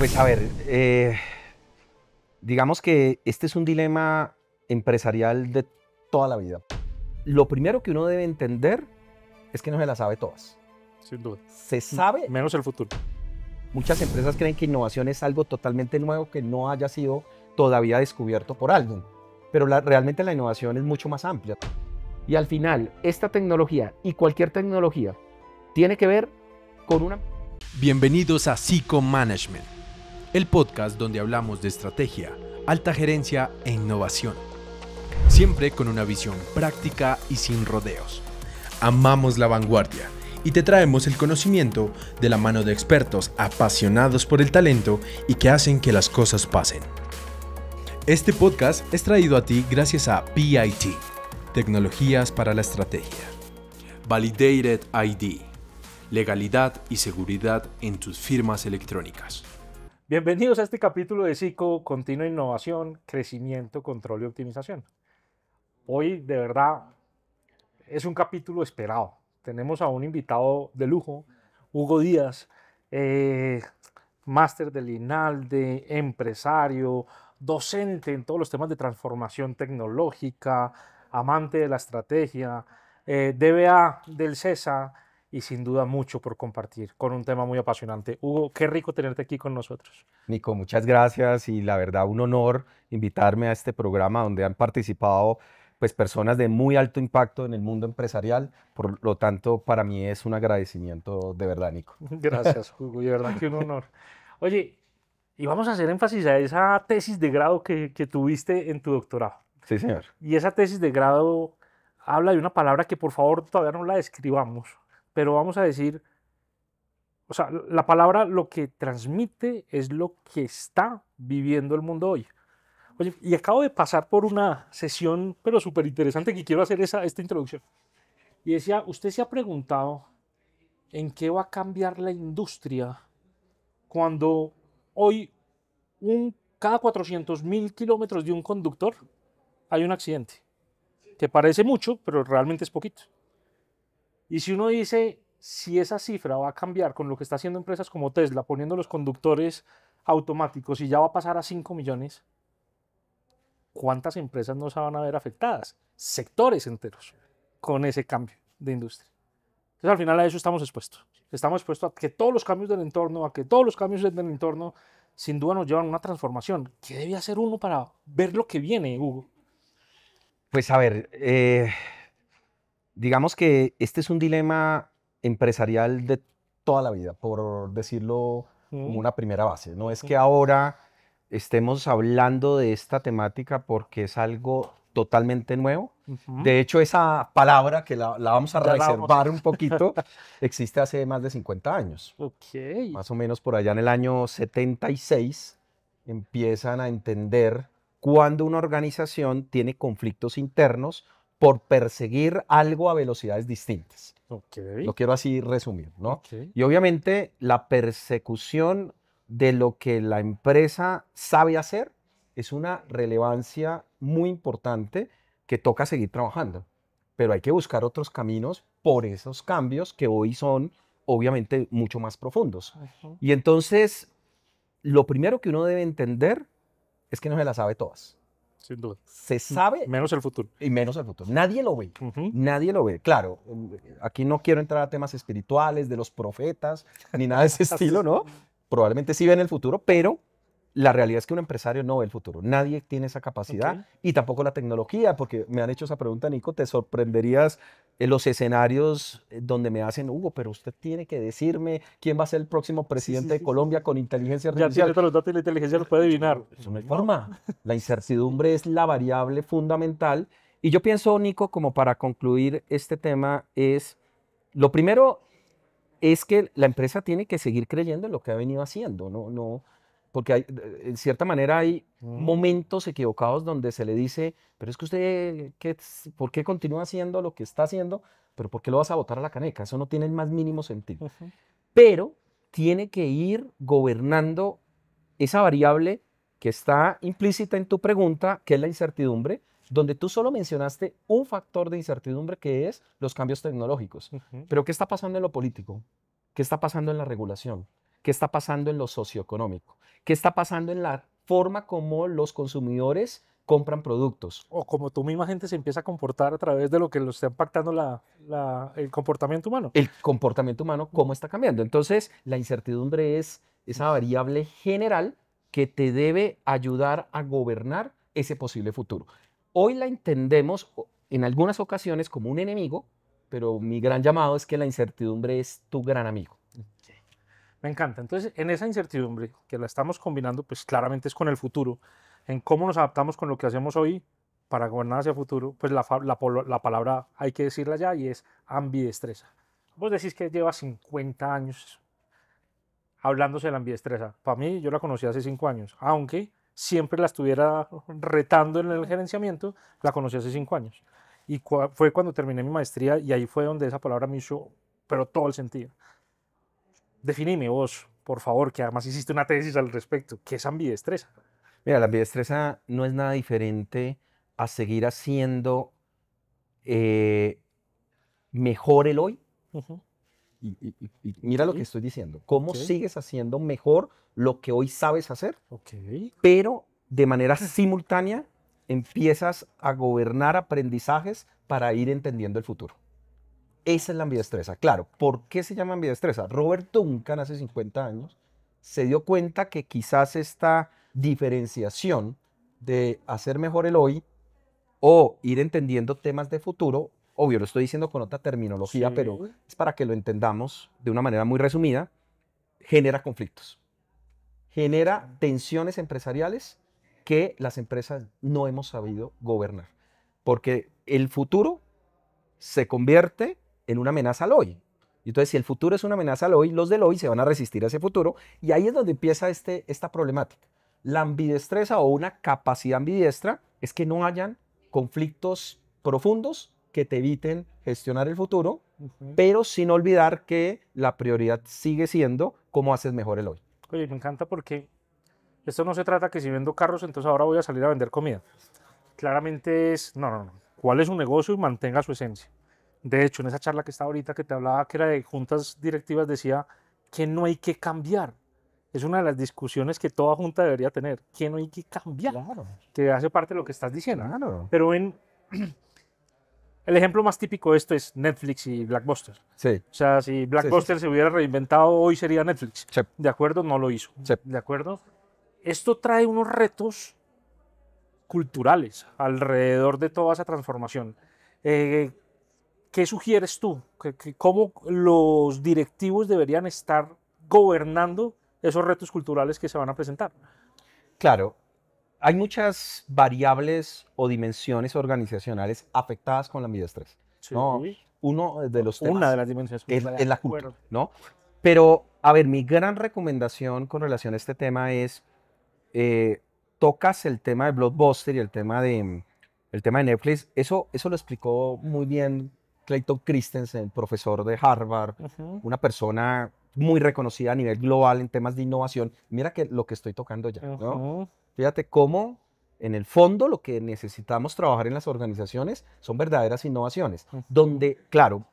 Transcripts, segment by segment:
Pues a ver, digamos que este es un dilema empresarial de toda la vida. Lo primero que uno debe entender es que no se las sabe todas. Sin duda. Se sabe, Menos el futuro. muchas empresas creen que innovación es algo totalmente nuevo que no haya sido todavía descubierto por alguien, pero realmente la innovación es mucho más amplia. Y al final, esta tecnología y cualquier tecnología tiene que ver con una... Bienvenidos a Psycho Management, el podcast donde hablamos de estrategia, alta gerencia e innovación. Siempre con una visión práctica y sin rodeos. Amamos la vanguardia y te traemos el conocimiento de la mano de expertos apasionados por el talento y que hacen que las cosas pasen. Este podcast es traído a ti gracias a PIT, Tecnologías para la Estrategia. Validated ID, legalidad y seguridad en tus firmas electrónicas. Bienvenidos a este capítulo de Psycho, continua innovación, crecimiento, control y optimización. Hoy, de verdad, es un capítulo esperado. Tenemos a un invitado de lujo, Hugo Díaz, máster del INALDE, empresario, docente en todos los temas de transformación tecnológica, amante de la estrategia, DBA del CESA y sin duda mucho por compartir con un tema muy apasionante. Hugo, qué rico tenerte aquí con nosotros. Nico, muchas gracias y la verdad un honor invitarme a este programa donde han participado pues personas de muy alto impacto en el mundo empresarial, por lo tanto para mí es un agradecimiento de verdad, Nico. Gracias, Hugo, de verdad que un honor. Oye, y vamos a hacer énfasis a esa tesis de grado que tuviste en tu doctorado. Sí, señor. Y esa tesis de grado habla de una palabra que por favor todavía no la describamos, pero vamos a decir, o sea, la palabra lo que transmite es lo que está viviendo el mundo hoy. Oye, y acabo de pasar por una sesión, pero súper interesante, que quiero hacer esta introducción. Y decía, ¿usted se ha preguntado en qué va a cambiar la industria cuando hoy cada 400.000 kilómetros de un conductor hay un accidente? Que parece mucho, pero realmente es poquito. Y si uno dice, si esa cifra va a cambiar con lo que está haciendo empresas como Tesla, poniendo los conductores automáticos y ya va a pasar a 5 millones, ¿cuántas empresas no se van a ver afectadas? Sectores enteros con ese cambio de industria. Entonces al final a eso estamos expuestos. Estamos expuestos a que todos los cambios del entorno, sin duda nos llevan a una transformación. ¿Qué debe hacer uno para ver lo que viene, Hugo? Pues a ver, digamos que este es un dilema empresarial de toda la vida, por decirlo como una primera base. No es que ahora estemos hablando de esta temática porque es algo totalmente nuevo. De hecho, esa palabra que la vamos a reservar un poquito, existe hace más de 50 años. Ok. Más o menos por allá en el año 76 empiezan a entender cuando una organización tiene conflictos internos por perseguir algo a velocidades distintas. Okay. Lo quiero así resumir, ¿no? Okay. Y obviamente la persecución de lo que la empresa sabe hacer es una relevancia muy importante que toca seguir trabajando. Pero hay que buscar otros caminos por esos cambios que hoy son obviamente mucho más profundos. Y entonces, lo primero que uno debe entender es que no se las sabe todas. Sin duda. Se sabe... Menos el futuro. Y menos el futuro. Nadie lo ve. Nadie lo ve. Claro, aquí no quiero entrar a temas espirituales de los profetas, ni nada de ese estilo, ¿no? Probablemente sí ven el futuro, pero la realidad es que un empresario no ve el futuro. Nadie tiene esa capacidad y tampoco la tecnología, porque me han hecho esa pregunta, Nico, te sorprenderías en los escenarios donde me hacen, Hugo, pero usted tiene que decirme quién va a ser el próximo presidente de Colombia con inteligencia artificial. Ya tiene todos los datos y la inteligencia los puede adivinar. Eso no hay forma. La incertidumbre es la variable fundamental. Y yo pienso, Nico, como para concluir este tema, es lo primero es que la empresa tiene que seguir creyendo en lo que ha venido haciendo, no, porque hay, en cierta manera hay momentos equivocados donde se le dice, pero es que usted, ¿por qué continúa haciendo lo que está haciendo? Pero ¿por qué lo vas a botar a la caneca? Eso no tiene el más mínimo sentido. Pero tiene que ir gobernando esa variable que está implícita en tu pregunta, que es la incertidumbre, donde tú solo mencionaste un factor de incertidumbre que es los cambios tecnológicos. Pero ¿qué está pasando en lo político? ¿Qué está pasando en la regulación? qué está pasando en lo socioeconómico, qué está pasando en la forma como los consumidores compran productos. O como tu misma gente se empieza a comportar a través de lo que lo está impactando el comportamiento humano. El comportamiento humano, cómo está cambiando. Entonces, la incertidumbre es esa variable general que te debe ayudar a gobernar ese posible futuro. Hoy la entendemos en algunas ocasiones como un enemigo, pero mi gran llamado es que la incertidumbre es tu gran amigo. Me encanta. Entonces, en esa incertidumbre que la estamos combinando, pues claramente es con el futuro, en cómo nos adaptamos con lo que hacemos hoy para gobernar hacia el futuro, pues la palabra hay que decirla ya y es ambidestreza. Vos decís que lleva 50 años hablándose de la ambidestreza. Para mí, yo la conocí hace 5 años, aunque siempre la estuviera retando en el gerenciamiento, la conocí hace 5 años. Y fue cuando terminé mi maestría y ahí fue donde esa palabra me hizo, pero todo el sentido. Definime vos, por favor, que además hiciste una tesis al respecto. ¿Qué es ambidestreza? Mira, la ambidestreza no es nada diferente a seguir haciendo mejor el hoy. Ujú. Y mira lo que Ok. estoy diciendo. ¿Cómo Ok. sigues haciendo mejor lo que hoy sabes hacer? Ok. Pero de manera simultánea empiezas a gobernar aprendizajes para ir entendiendo el futuro. Esa es la ambidestreza. Claro, ¿por qué se llama ambidestreza? Robert Duncan hace 50 años se dio cuenta que quizás esta diferenciación de hacer mejor el hoy o ir entendiendo temas de futuro, obvio, lo estoy diciendo con otra terminología, Sí. pero es para que lo entendamos de una manera muy resumida, genera conflictos, genera tensiones empresariales que las empresas no hemos sabido gobernar, porque el futuro se convierte en una amenaza al hoy. Y entonces, si el futuro es una amenaza al hoy, los del hoy se van a resistir a ese futuro, y ahí es donde empieza esta problemática. La ambidestreza o una capacidad ambidiestra es que no hayan conflictos profundos que te eviten gestionar el futuro, Ujú. pero sin olvidar que la prioridad sigue siendo cómo haces mejor el hoy. Oye, me encanta porque esto no se trata que si vendo carros, entonces ahora voy a salir a vender comida. Claramente es, no. ¿Cuál es su negocio y mantenga su esencia? De hecho, en esa charla que estaba ahorita que te hablaba, que era de juntas directivas, decía que no hay que cambiar. Es una de las discusiones que toda junta debería tener, que no hay que cambiar, Claro, que hace parte de lo que estás diciendo. claro. Pero el ejemplo más típico de esto es Netflix y Blockbuster. Sí, O sea, si Blockbuster se hubiera reinventado, hoy sería Netflix. sí, ¿De acuerdo? No lo hizo. sí. ¿De acuerdo? Esto trae unos retos culturales alrededor de toda esa transformación. ¿Qué sugieres tú? ¿Cómo los directivos deberían estar gobernando esos retos culturales que se van a presentar? Claro, hay muchas variables o dimensiones organizacionales afectadas con la ambidestreza, ¿no? Sí. Uno de los Una temas de las dimensiones. es la cultura, ¿no? Pero, a ver, mi gran recomendación con relación a este tema es, tocas el tema de Blockbuster y el tema de Netflix. Eso lo explicó muy bien Clayton Christensen, profesor de Harvard, Ujú. una persona muy reconocida a nivel global en temas de innovación. Mira que lo que estoy tocando ya, ¿no? Ujú. Fíjate cómo, en el fondo, lo que necesitamos trabajar en las organizaciones son verdaderas innovaciones, Ujú. donde, claro,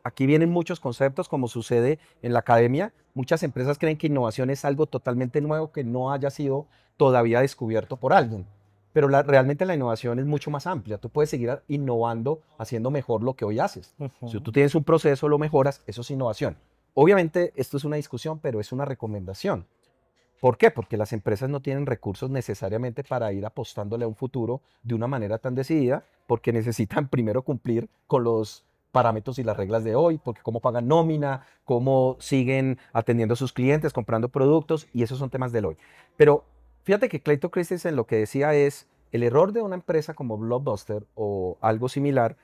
aquí vienen muchos conceptos, como sucede en la academia. Muchas empresas creen que innovación es algo totalmente nuevo que no haya sido todavía descubierto por alguien. Pero realmente la innovación es mucho más amplia. Tú puedes seguir innovando, haciendo mejor lo que hoy haces. Si tú tienes un proceso, lo mejoras, eso es innovación. Obviamente, esto es una discusión, pero es una recomendación. ¿Por qué? Porque las empresas no tienen recursos necesariamente para ir apostándole a un futuro de una manera tan decidida, porque necesitan primero cumplir con los parámetros y las reglas de hoy, porque cómo pagan nómina, cómo siguen atendiendo a sus clientes, comprando productos, y esos son temas del hoy. Pero fíjate que Clayton Christensen lo que decía es, el error de una empresa como Blockbuster o algo similar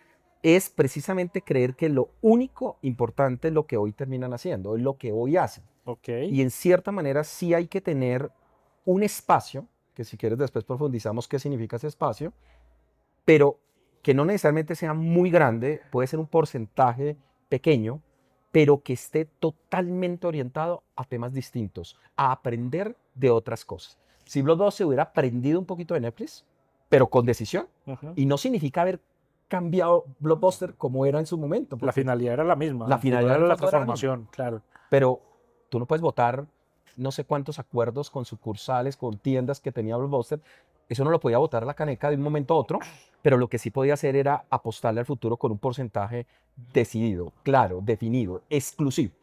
es precisamente creer que lo único importante es lo que hoy terminan haciendo, es lo que hoy hacen. Ok. Y en cierta manera sí hay que tener un espacio, que si quieres después profundizamos qué significa ese espacio, pero que no necesariamente sea muy grande, puede ser un porcentaje pequeño, pero que esté totalmente orientado a temas distintos, a aprender de otras cosas. Si Blockbuster se hubiera aprendido un poquito de Netflix, pero con decisión, Ujú. y no significa haber cambiado Blockbuster como era en su momento, La porque finalidad era la misma. la el finalidad primero del era la fondo era la misma. transformación, claro. Pero tú no puedes votar no sé cuántos acuerdos con sucursales, con tiendas que tenía Blockbuster. Eso no lo podía botar a la caneca de un momento a otro, pero lo que sí podía hacer era apostarle al futuro con un porcentaje decidido, claro, definido, exclusivo.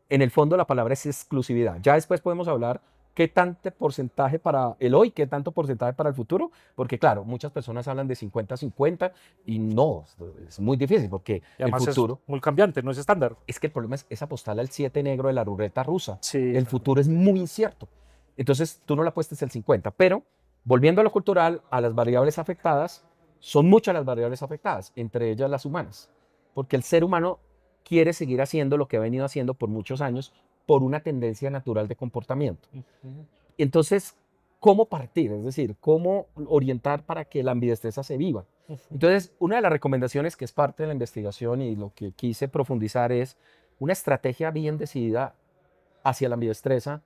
En el fondo la palabra es exclusividad. Ya después podemos hablar qué tanto porcentaje para el hoy, qué tanto porcentaje para el futuro, porque claro, muchas personas hablan de 50-50 y no, es muy difícil porque Y el además futuro, es muy cambiante, no es estándar. es que el problema es apostarle al 7 negro de la ruleta rusa. Sí, El claro. futuro es muy incierto. Entonces tú no le apuestes el 50, pero volviendo a lo cultural, a las variables afectadas, son muchas las variables afectadas, entre ellas las humanas, porque el ser humano quiere seguir haciendo lo que ha venido haciendo por muchos años por una tendencia natural de comportamiento. Ujú. Entonces, ¿cómo partir? Es decir, ¿cómo orientar para que la ambidestreza se viva? Entonces, una de las recomendaciones que es parte de la investigación y lo que quise profundizar es una estrategia bien decidida hacia la ambidestreza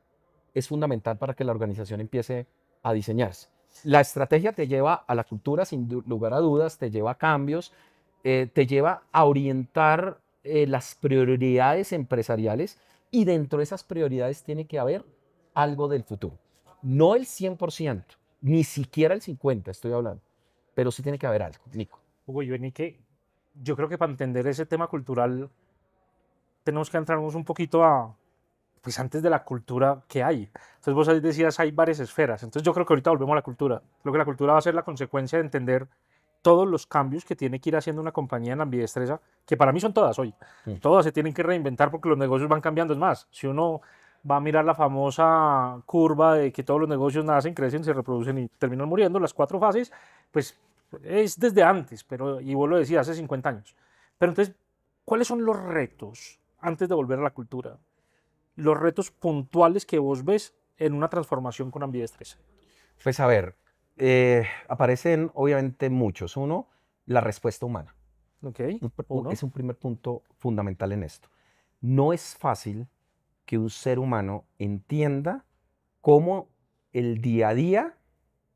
es fundamental para que la organización empiece a diseñarse. La estrategia te lleva a la cultura, sin lugar a dudas, te lleva a cambios, te lleva a orientar las prioridades empresariales y dentro de esas prioridades tiene que haber algo del futuro. No el 100%, ni siquiera el 50% estoy hablando, pero sí tiene que haber algo, Nico. Hugo, y vení que yo creo que para entender ese tema cultural tenemos que entrarnos un poquito a, pues antes de la cultura que hay. Entonces vos ahí decías, hay varias esferas. Entonces yo creo que ahorita volvemos a la cultura. Creo que la cultura va a ser la consecuencia de entender todos los cambios que tiene que ir haciendo una compañía en la ambidestreza, que para mí son todas hoy. Todas se tienen que reinventar porque los negocios van cambiando. Es más, si uno va a mirar la famosa curva de que todos los negocios nacen, crecen, se reproducen y terminan muriendo, las 4 fases, pues es desde antes, pero, y vos lo decías, hace 50 años. Pero entonces, ¿cuáles son los retos antes de volver a la cultura? Los retos puntuales que vos ves en una transformación con ambidestreza. Pues a ver, aparecen obviamente muchos. Uno, la respuesta humana. ¿Ok? Es un primer punto fundamental en esto. No es fácil que un ser humano entienda cómo el día a día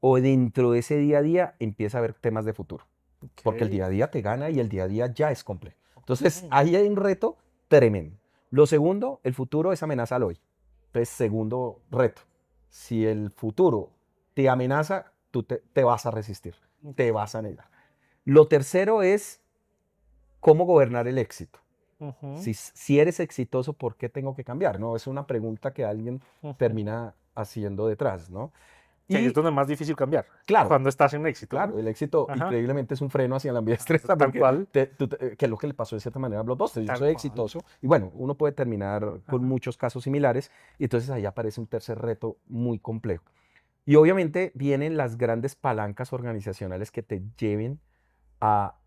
o dentro de ese día a día empieza a haber temas de futuro. Porque el día a día te gana y el día a día ya es complejo. Entonces, ahí hay un reto tremendo. Lo segundo, el futuro es amenaza al hoy. Entonces, segundo reto. Si el futuro te amenaza, tú te vas a resistir, te vas a negar. Lo tercero es cómo gobernar el éxito. Si eres exitoso, ¿por qué tengo que cambiar? ¿No? Es una pregunta que alguien termina haciendo detrás, ¿no? Que ahí es donde es más difícil cambiar. Claro. Cuando estás en éxito. Claro, el éxito increíblemente es un freno hacia la ambidestreza. Tal cual. Que es lo que le pasó de cierta manera a Blockbuster. Yo soy exitoso y bueno, uno puede terminar con muchos casos similares y entonces ahí aparece un tercer reto muy complejo. Y obviamente vienen las grandes palancas organizacionales que te lleven a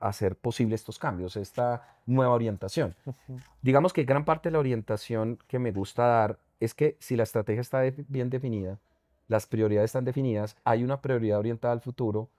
hacer posible estos cambios, esta nueva orientación. Digamos que gran parte de la orientación que me gusta dar es que si la estrategia está bien definida, las prioridades están definidas, hay una prioridad orientada al futuro,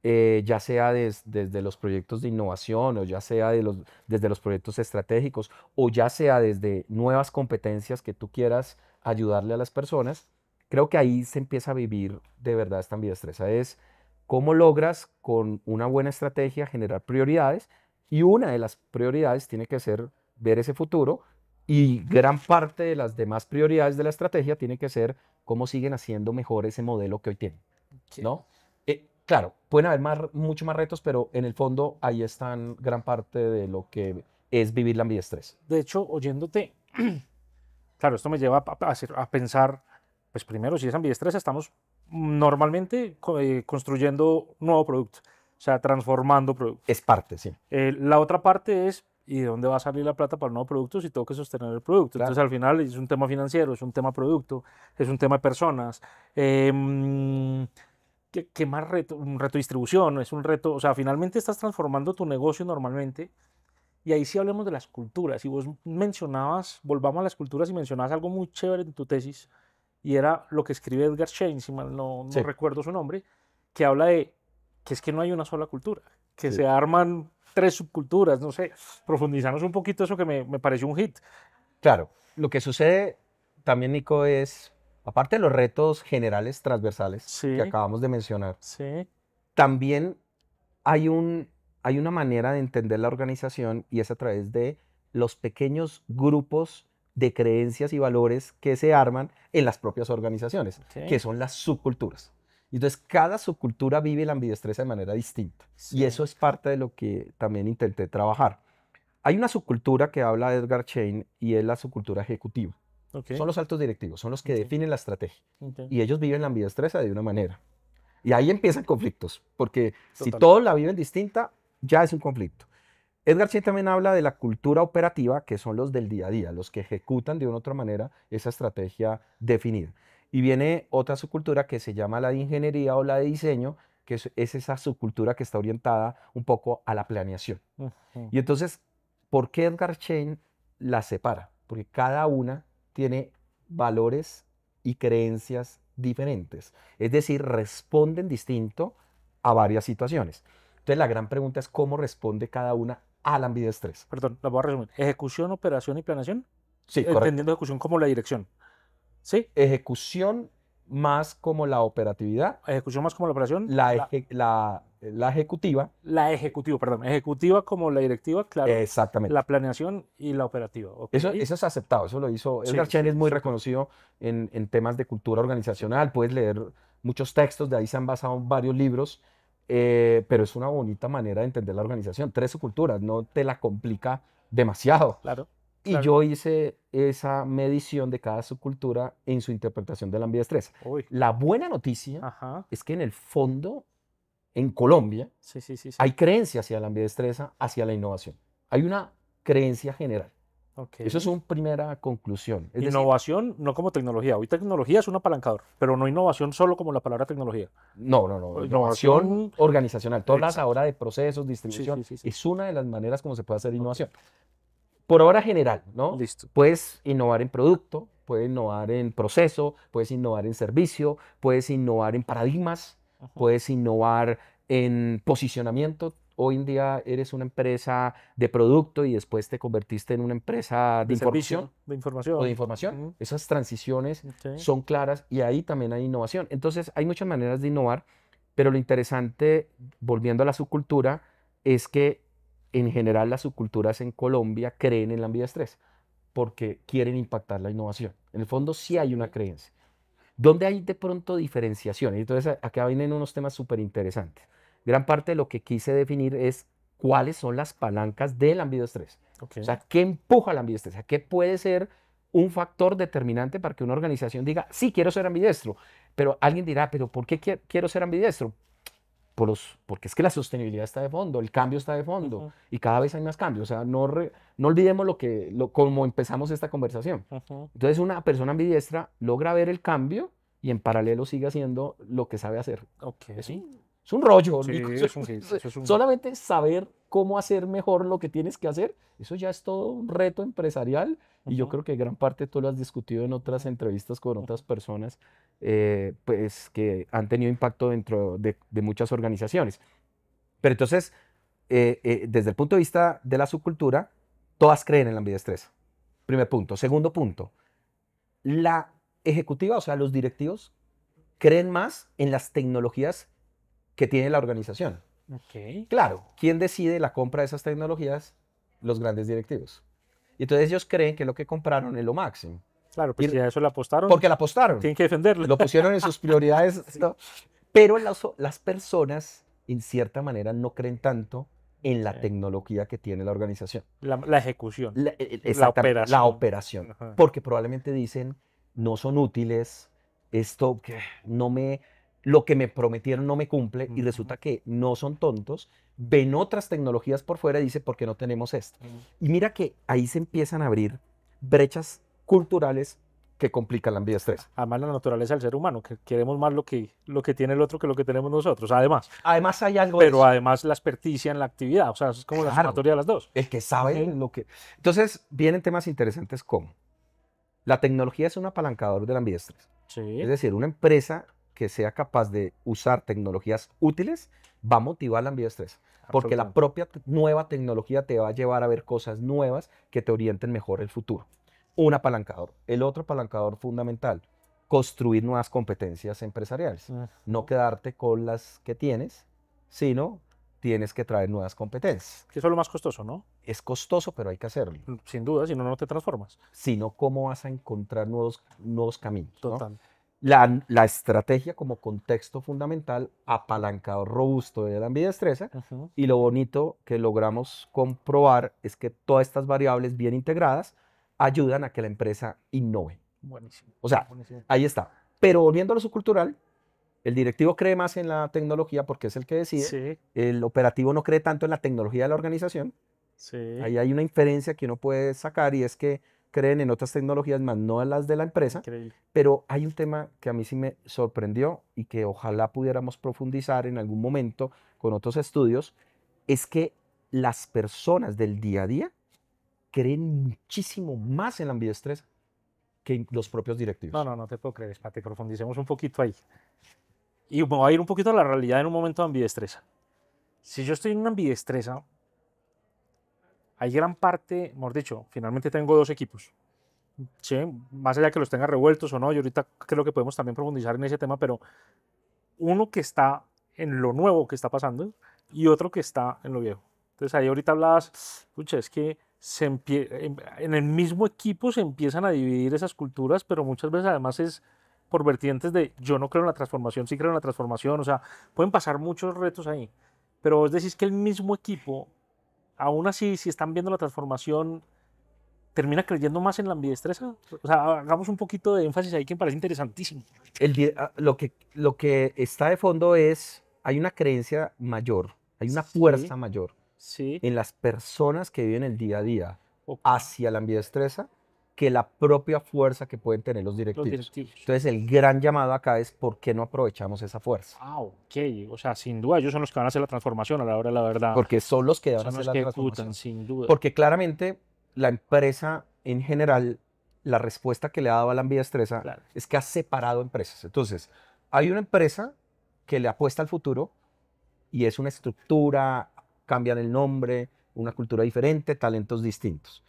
ya sea desde los proyectos de innovación o ya sea desde los proyectos estratégicos o ya sea desde nuevas competencias que tú quieras ayudarle a las personas, creo que ahí se empieza a vivir de verdad esta ambidestreza. Es cómo logras con una buena estrategia generar prioridades y una de las prioridades tiene que ser ver ese futuro y gran parte de las demás prioridades de la estrategia tiene que ser cómo siguen haciendo mejor ese modelo que hoy tienen, ¿no? Claro, pueden haber mucho más retos, pero en el fondo ahí están gran parte de lo que es vivir la ambidestreza. De hecho, oyéndote, claro, esto me lleva a pensar, pues primero, si es ambidestreza, estamos normalmente construyendo un nuevo producto, o sea, transformando productos. Es parte, sí. La otra parte es, ¿y de dónde va a salir la plata para el nuevo producto si tengo que sostener el producto? Claro. Entonces, al final es un tema financiero, es un tema producto, es un tema de personas. ¿Qué más reto? Un reto de distribución, es un reto, o sea, finalmente estás transformando tu negocio normalmente. Y ahí sí hablemos de las culturas. Y vos mencionabas, volvamos a las culturas y mencionabas algo muy chévere en tu tesis, y era lo que escribe Edgar Schein, si mal no Sí. recuerdo su nombre, que habla de que es que no hay una sola cultura, que Sí. se arman 3 subculturas, no sé, profundizarnos un poquito eso que me pareció un hit. Claro, lo que sucede también, Nico, es, aparte de los retos generales transversales Sí. que acabamos de mencionar, Sí. también hay una manera de entender la organización y es a través de los pequeños grupos de creencias y valores que se arman en las propias organizaciones, Ok. que son las subculturas. Y entonces, cada subcultura vive la ambidestreza de manera distinta. Y Sí. eso es parte de lo que también intenté trabajar. Hay una subcultura que habla Edgar Schein y es la subcultura ejecutiva. Ok. Son los altos directivos, son los que Ok. definen la estrategia. Ok. Y ellos viven la ambidestreza de una manera. Y ahí empiezan conflictos, porque si Total. todos la viven distinta, ya es un conflicto. Edgar Schein también habla de la cultura operativa, que son los del día a día, los que ejecutan de una u otra manera esa estrategia definida. Y viene otra subcultura que se llama la de ingeniería o la de diseño, que es esa subcultura que está orientada un poco a la planeación. Ujú. Y entonces, ¿por qué Edgar Schein las separa? Porque cada una tiene valores y creencias diferentes. Es decir, responden distinto a varias situaciones. Entonces, la gran pregunta es cómo responde cada una a la ambidestreza. Perdón, la voy a resumir. Ejecución, operación y planeación. Sí, correcto. Entendiendo ejecución como la dirección. ¿Sí? Ejecución más como la operatividad, Ejecución más como la operación. la ejecutiva, La ejecutiva, perdón. Ejecutiva como la directiva, claro. exactamente. La planeación y la operativa. Ok. Eso es aceptado, eso lo hizo. Sí, Edgar Schein sí, es muy súper. reconocido en temas de cultura organizacional, puedes leer muchos textos, de ahí se han basado varios libros, pero es una bonita manera de entender la organización. 3 subculturas, no te la complica demasiado. Claro. Y Claro. yo hice esa medición de cada subcultura en su interpretación de la ambidestreza. Uy. La buena noticia Ajá. es que en el fondo, en Colombia, Sí, sí, sí, sí. hay creencia hacia la ambidestreza, hacia la innovación. Hay una creencia general. Ok. Eso es una primera conclusión. Es decir, Innovación no como tecnología. Hoy tecnología es un apalancador, pero no innovación solo como la palabra tecnología. no. Innovación Innovación- organizacional. Tú hablas Exacto. ahora de procesos, distribución. sí, sí. Es una de las maneras como se puede hacer innovación. Por ahora general, ¿no? Listo. Puedes innovar en producto, puedes innovar en proceso, puedes innovar en servicio, puedes innovar en paradigmas, Ajá. puedes innovar en posicionamiento. Hoy en día eres una empresa de producto y después te convertiste en una empresa de servicio, información de información. o de información. Ujú. Esas transiciones Ok. son claras y ahí también hay innovación. Entonces, hay muchas maneras de innovar, pero lo interesante, volviendo a la subcultura, es que en general las subculturas en Colombia creen en la ambidestreza porque quieren impactar la innovación. En el fondo sí hay una Ok. creencia. ¿Dónde hay de pronto diferenciaciones? Entonces, acá vienen unos temas súper interesantes. Gran parte de lo que quise definir es cuáles son las palancas de la ambidestreza. Ok. O sea, ¿qué empuja la ambidestreza? ¿Qué puede ser un factor determinante para que una organización diga, sí, quiero ser ambidestro? Pero alguien dirá, ¿pero por qué quiero ser ambidestro? Porque es que la sostenibilidad está de fondo, el cambio está de fondo Ujú. y cada vez hay más cambios. O sea, no olvidemos cómo empezamos esta conversación. Ujú. Entonces, una persona ambidiestra logra ver el cambio y en paralelo sigue haciendo lo que sabe hacer. Ok. Es un rollo, Sí, Nico. es un hit, eso es un- Solamente saber cómo hacer mejor lo que tienes que hacer, eso ya es todo un reto empresarial y yo Ujú. creo que gran parte tú lo has discutido en otras entrevistas con otras personas pues, que han tenido impacto dentro de muchas organizaciones. Pero entonces, desde el punto de vista de la subcultura, todas creen en la ambidestreza. Primer punto. Segundo punto, la ejecutiva, o sea, los directivos, creen más en las tecnologías que tiene la organización. Ok. Claro, ¿quién decide la compra de esas tecnologías? Los grandes directivos. Y entonces ellos creen que lo que compraron es lo máximo. Claro, pues Y- si a eso le apostaron, Porque la apostaron, tienen que defenderlo. lo pusieron en sus prioridades. ¿no? Pero las personas, en cierta manera, no creen tanto en la Sí. tecnología que tiene la organización. La ejecución. Exactamente, la operación. operación. Ajá. Porque probablemente dicen, no son útiles, esto que no me, lo que me prometieron no me cumple, y Ujú. resulta que no son tontos, ven otras tecnologías por fuera y dicen, ¿por qué no tenemos esto? Y mira que ahí se empiezan a abrir brechas culturales que complican la ambidestreza. Además, la naturaleza del ser humano, que queremos más lo que tiene el otro que lo que tenemos nosotros, además. Además hay algo de Pero eso. además la experticia en la actividad, o sea, es como la Claro. sumatoria de las dos. El que sabe Ujú. lo que... Entonces, vienen temas interesantes como la tecnología es un apalancador de la ambidestreza. Sí. Es decir, una empresa que sea capaz de usar tecnologías útiles va a motivar la ambidestreza. Porque la absolutamente. propia nueva tecnología te va a llevar a ver cosas nuevas que te orienten mejor el futuro. Un apalancador. El otro apalancador fundamental, construir nuevas competencias empresariales. No quedarte con las que tienes, sino tienes que traer nuevas competencias. Que eso es lo más costoso, ¿no? es costoso, pero hay que hacerlo. Sin duda, si no, no te transformas. Sino cómo vas a encontrar nuevos caminos, ¿no? Total. La estrategia como contexto fundamental, apalancado robusto de la ambidestreza, Ujú. y lo bonito que logramos comprobar es que todas estas variables bien integradas ayudan a que la empresa innove. Buenísimo. O sea, Buenísimo. ahí está. Pero volviendo a lo subcultural, el directivo cree más en la tecnología porque es el que decide. Sí, El operativo no cree tanto en la tecnología de la organización. sí. Ahí hay una inferencia que uno puede sacar y es que creen en otras tecnologías más no en las de la empresa. Increíble. Pero hay un tema que a mí sí me sorprendió y que ojalá pudiéramos profundizar en algún momento con otros estudios, es que las personas del día a día creen muchísimo más en la ambidestreza que los propios directivos. No te puedo creer, espérate, profundicemos un poquito ahí. Y me voy a ir un poquito a la realidad en un momento de ambidestreza. Si yo estoy en una ambidestreza, hay gran parte, mejor dicho, finalmente tengo 2 equipos. Sí, más allá de que los tenga revueltos o no, yo ahorita creo que podemos también profundizar en ese tema, pero uno que está en lo nuevo que está pasando y otro que está en lo viejo. Entonces ahí ahorita hablabas, pucha, es que en el mismo equipo se empiezan a dividir esas culturas, pero muchas veces además es por vertientes de yo no creo en la transformación, sí creo en la transformación, o sea, pueden pasar muchos retos ahí, pero vos decís que el mismo equipo, aún así, si están viendo la transformación, termina creyendo más en la ambidestreza. O sea, hagamos un poquito de énfasis ahí que me parece interesantísimo. Lo que está de fondo es, hay una creencia mayor, hay una fuerza mayor Sí, en las personas que viven el día a día ok, hacia la ambidestreza que la propia fuerza que pueden tener los los directivos. directivos. Entonces el gran llamado acá es ¿por qué no aprovechamos esa fuerza? Ah, ok. O sea, sin duda ellos son los que van a hacer la transformación a la hora de la verdad. Porque son los que van a Son hacer los la que transformación. ejecutan, sin duda. Porque claramente la empresa en general, la respuesta que le ha dado a la ambidestreza Claro. es que ha separado empresas. Entonces, hay una empresa que le apuesta al futuro y es una estructura, cambian el nombre, una cultura diferente, talentos distintos.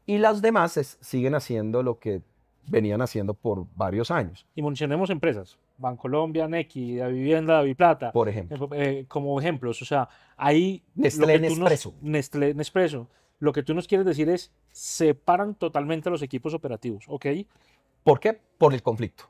Y las demás siguen haciendo lo que venían haciendo por varios años, Y mencionemos empresas. Bancolombia, Nequi, Da Vivienda, Daviplata, por ejemplo. como ejemplos. O sea, ahí Nestlé, Nespresso. Nestlé, Nespresso. Lo que tú nos quieres decir es separan totalmente los equipos operativos, ¿ok? ¿Por qué? Por el conflicto.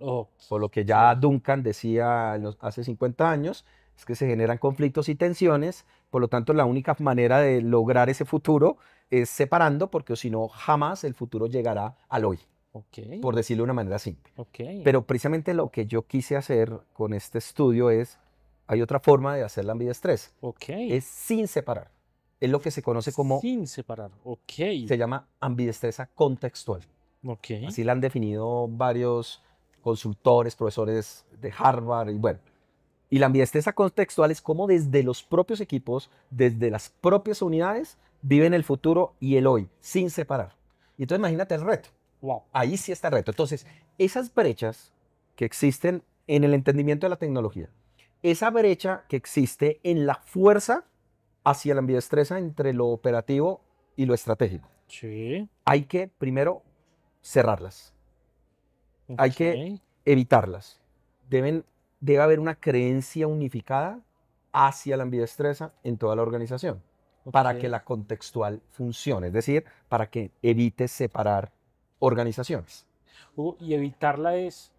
Oh, Por lo que ya Duncan decía hace 50 años, es que se generan conflictos y tensiones, por lo tanto la única manera de lograr ese futuro es separando, porque si no, jamás el futuro llegará al hoy, ok, por decirlo de una manera simple. ok. Pero precisamente lo que yo quise hacer con este estudio es, hay otra forma de hacer la ambidestreza, Ok. es sin separar. Es lo que se conoce como, Sin separar, ok. se llama ambidestreza contextual. Ok. Así la han definido varios consultores, profesores de Harvard y bueno. Y la ambidestreza contextual es como desde los propios equipos, desde las propias unidades, viven el futuro y el hoy, sin separar. Y entonces imagínate el reto. Wow. Ahí sí está el reto. Entonces, esas brechas que existen en el entendimiento de la tecnología, esa brecha que existe en la fuerza hacia la ambidestreza entre lo operativo y lo estratégico, Sí. hay que primero cerrarlas. Hay que ok. evitarlas. Debe haber una creencia unificada hacia la ambidestreza en toda la organización para Ok. que la contextual funcione, es decir, para que evite separar organizaciones. Y evitarla es.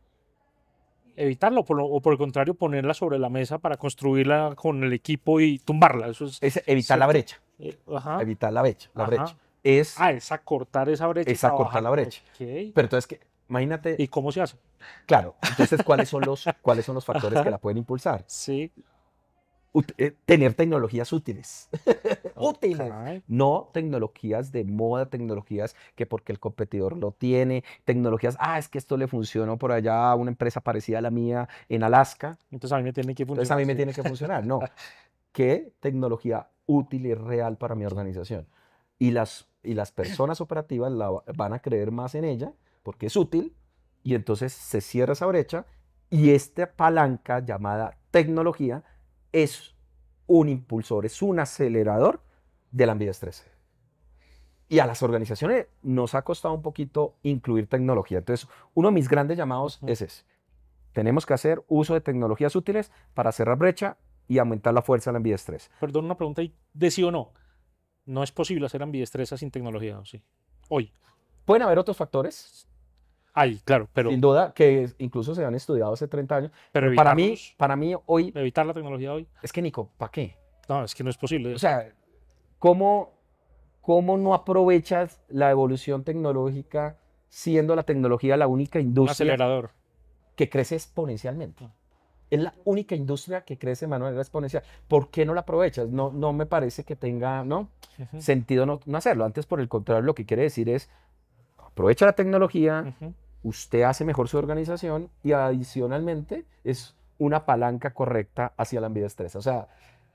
Evitarla o por el contrario ponerla sobre la mesa para construirla con el equipo y tumbarla. Eso es Evitar la cierto. brecha, Ajá. evitar la brecha. La Ajá. brecha es Es acortar esa brecha. y acortar la trabajar. brecha. Ok. Pero entonces, imagínate, ¿Y cómo se hace? claro, entonces, ¿cuáles son los factores que la pueden impulsar? Sí. Tener tecnologías útiles. Útiles. Ok. No tecnologías de moda, tecnologías que porque el competidor lo tiene, tecnologías, es que esto le funcionó por allá a una empresa parecida a la mía en Alaska, Entonces a mí me tiene que funcionar. entonces a mí me sí. tiene que funcionar. No, ¿qué tecnología útil y real para mi organización? Y las personas operativas van a creer más en ella porque es útil y entonces se cierra esa brecha y esta palanca llamada tecnología es un impulsor, es un acelerador de la ambidestreza. Y a las organizaciones nos ha costado un poquito incluir tecnología. Entonces, uno de mis grandes llamados es ese. Tenemos que hacer uso de tecnologías útiles para cerrar brecha y aumentar la fuerza de la ambidestreza. Perdón, una pregunta ahí de sí o no. No es posible hacer ambidestreza sin tecnología, ¿o sí? Hoy. Pueden haber otros factores, Hay, claro, pero, sin duda, que incluso se han estudiado hace 30 años. pero Pero para mí hoy, evitar la tecnología hoy, es que Nico, ¿para qué? no, es que no es posible. O sea, ¿cómo, cómo no aprovechas la evolución tecnológica siendo la tecnología la única Un industria acelerador. que crece exponencialmente? Ah. Es la única industria que crece de manera exponencial. ¿Por qué no la aprovechas? No, no me parece que tenga, ¿no?, Ujú, sentido no hacerlo. Antes, por el contrario, lo que quiere decir es aprovecha la tecnología, ujú. usted hace mejor su organización y adicionalmente es una palanca correcta hacia la ambidestreza. O sea,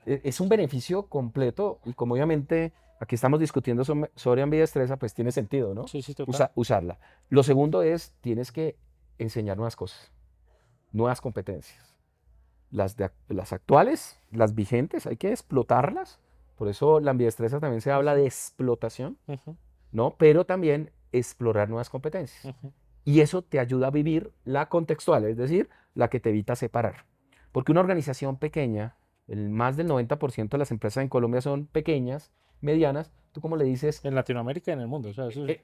es un beneficio completo y como obviamente aquí estamos discutiendo sobre ambidestreza, pues tiene sentido, ¿no? Sí, sí, total. Usarla. Lo segundo es, tienes que enseñar nuevas cosas, nuevas competencias. Las actuales, las vigentes, hay que explotarlas. Por eso la ambidestreza también se habla de explotación, Ujú, ¿no? Pero también explorar nuevas competencias. ujú. Y eso te ayuda a vivir la contextual, es decir, la que te evita separar. Porque una organización pequeña, más del 90% de las empresas en Colombia son pequeñas, medianas, tú como le dices, En Latinoamérica y en el mundo. O sea, eso es...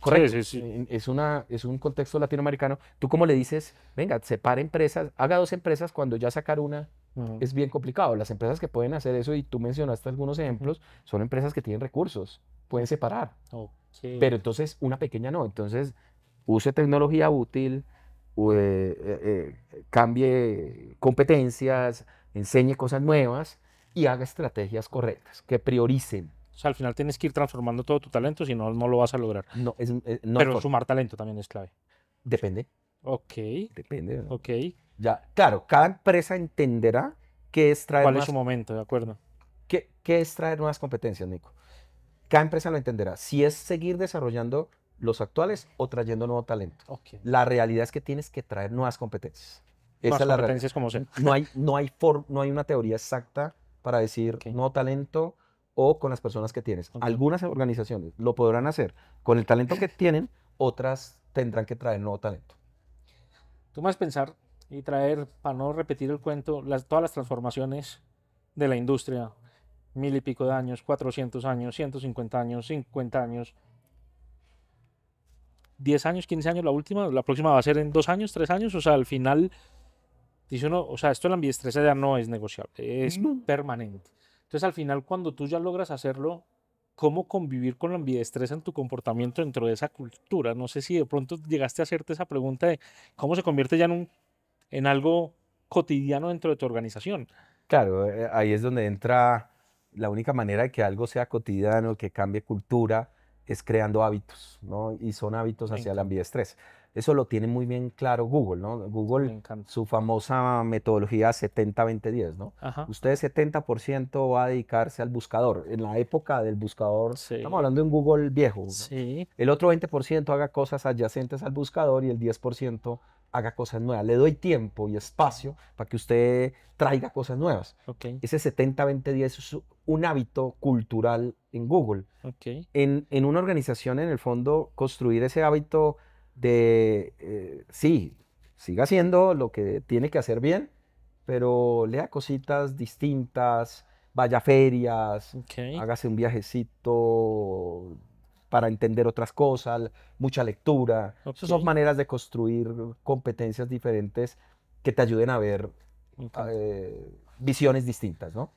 correcto, Sí, sí, sí. es un contexto latinoamericano, tú como le dices, venga, separe empresas, haga dos empresas cuando ya sacar una Ujú, es bien complicado. Las empresas que pueden hacer eso, y tú mencionaste algunos ujú. ejemplos, son empresas que tienen recursos, pueden separar. Ok. Pero entonces una pequeña no. Entonces use tecnología útil, cambie competencias, enseñe cosas nuevas y haga estrategias correctas que prioricen. O sea, al final tienes que ir transformando todo tu talento, si no, no lo vas a lograr. No hay Pero forma. sumar talento también es clave. Depende, Ok, depende, ¿no? ok. Ya, claro, cada empresa entenderá qué es traer ¿Cuál es su nuevas, momento? De acuerdo. qué es traer nuevas competencias, Nico. Cada empresa lo entenderá. Si es seguir desarrollando los actuales o trayendo nuevo talento. Ok. La realidad es que tienes que traer nuevas competencias. Más Esa es la realidad. competencias como sea. No hay una teoría exacta para decir Ok, nuevo talento o con las personas que tienes. ok. Algunas organizaciones lo podrán hacer con el talento que tienen, otras tendrán que traer nuevo talento. Tú me vas a pensar y traer, para no repetir el cuento, todas las transformaciones de la industria, 1000 y pico de años, 400 años, 150 años, 50 años, 10 años, 15 años, la próxima va a ser en 2 años, 3 años, o sea, al final, dice uno, o sea, esto de la ambidestreza ya no es negociable, es No. permanente. Entonces, al final, cuando tú ya logras hacerlo, ¿cómo convivir con la ambidestreza en tu comportamiento dentro de esa cultura? No sé si de pronto llegaste a hacerte esa pregunta de cómo se convierte ya en algo cotidiano dentro de tu organización. Claro, ahí es donde entra la única manera de que algo sea cotidiano, que cambie cultura, es creando hábitos, ¿no? Y son hábitos Me hacia la encanta, ambidestreza. Eso lo tiene muy bien claro Google, ¿no? me Google, encanta. su famosa metodología 70-20-10, ¿no? Ajá, Usted 70% va a dedicarse al buscador. En la época del buscador, estamos sí, hablando de un Google viejo, ¿no? sí, El otro 20% haga cosas adyacentes al buscador y el 10% haga cosas nuevas. Le doy tiempo y espacio para que usted traiga cosas nuevas. ok, Ese 70-20-10 es un hábito cultural en Google. ok. En una organización, en el fondo, construir ese hábito de, sí, siga haciendo lo que tiene que hacer bien, pero lea cositas distintas, vaya a ferias, Ok, hágase un viajecito para entender otras cosas, mucha lectura. Esas son ok, maneras de construir competencias diferentes que te ayuden a ver me encanta. visiones distintas, ¿no?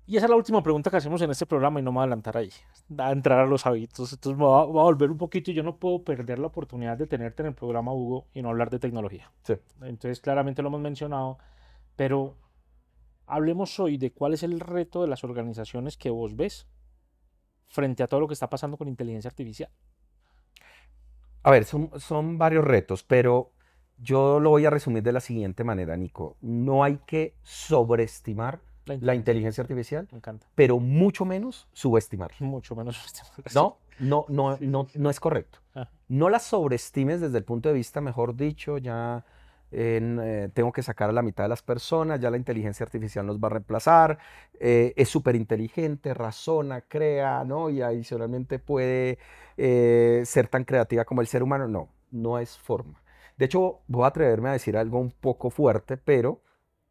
Y esa es la última pregunta que hacemos en este programa y no me voy a adelantar ahí, a entrar a los hábitos. Entonces voy a volver un poquito y yo no puedo perder la oportunidad de tenerte en el programa, Hugo, y no hablar de tecnología. Sí. Entonces, claramente lo hemos mencionado, pero hablemos hoy de cuál es el reto de las organizaciones que vos ves frente a todo lo que está pasando con inteligencia artificial. A ver, son varios retos, pero yo lo voy a resumir de la siguiente manera, Nico. No hay que sobreestimar La la inteligencia inteligencia artificial. artificial, Me encanta. pero mucho menos subestimarla. Mucho menos estimulación. No, Sí. no es correcto. Ah, No la sobreestimes desde el punto de vista, mejor dicho, ya tengo que sacar a la mitad de las personas, ya la inteligencia artificial nos va a reemplazar, es súper inteligente, razona, crea, ¿no? Y adicionalmente puede ser tan creativa como el ser humano. No, no es forma. De hecho, voy a atreverme a decir algo un poco fuerte, pero